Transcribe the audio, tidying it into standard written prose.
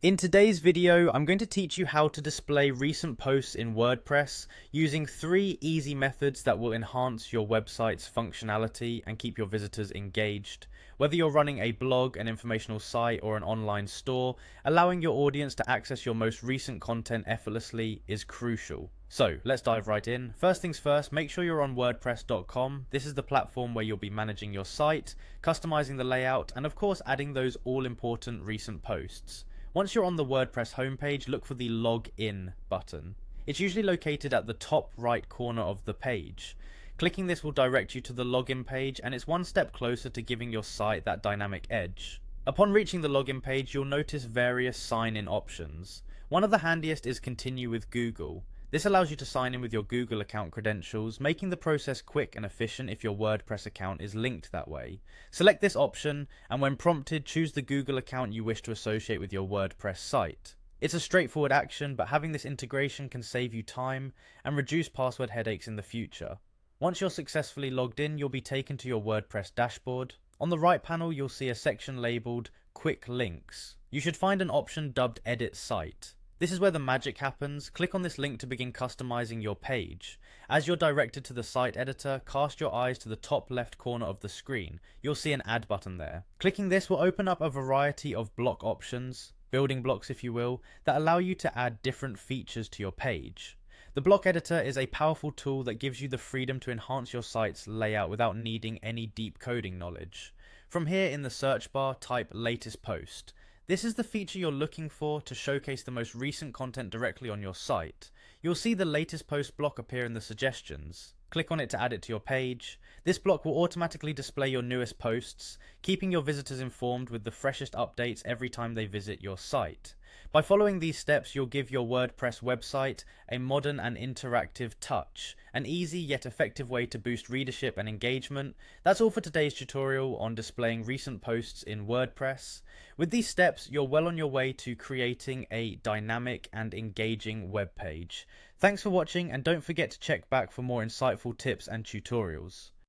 In today's video, I'm going to teach you how to display recent posts in WordPress using 3 easy methods that will enhance your website's functionality and keep your visitors engaged. Whether you're running a blog, an informational site, or an online store, allowing your audience to access your most recent content effortlessly is crucial. So let's dive right in. First things first, make sure you're on wordpress.com. This is the platform where you'll be managing your site, customizing the layout, and of course adding those all-important recent posts. Once you're on the WordPress homepage, look for the Login button. It's usually located at the top right corner of the page. Clicking this will direct you to the login page, and it's one step closer to giving your site that dynamic edge. Upon reaching the login page, you'll notice various sign-in options. One of the handiest is Continue with Google. This allows you to sign in with your Google account credentials, making the process quick and efficient if your WordPress account is linked that way. Select this option, and when prompted, choose the Google account you wish to associate with your WordPress site. It's a straightforward action, but having this integration can save you time and reduce password headaches in the future. Once you're successfully logged in, you'll be taken to your WordPress dashboard. On the right panel, you'll see a section labeled Quick Links. You should find an option dubbed Edit Site. This is where the magic happens. Click on this link to begin customizing your page. As you're directed to the site editor, cast your eyes to the top left corner of the screen. You'll see an add button there. Clicking this will open up a variety of block options, building blocks if you will, that allow you to add different features to your page. The block editor is a powerful tool that gives you the freedom to enhance your site's layout without needing any deep coding knowledge. From here in the search bar, type latest post. This is the feature you're looking for to showcase the most recent content directly on your site. You'll see the latest post block appear in the suggestions. Click on it to add it to your page. This block will automatically display your newest posts, keeping your visitors informed with the freshest updates every time they visit your site. By following these steps, you'll give your WordPress website a modern and interactive touch, an easy yet effective way to boost readership and engagement. That's all for today's tutorial on displaying recent posts in WordPress. With these steps, you're well on your way to creating a dynamic and engaging web page. Thanks for watching, and don't forget to check back for more insightful tips and tutorials.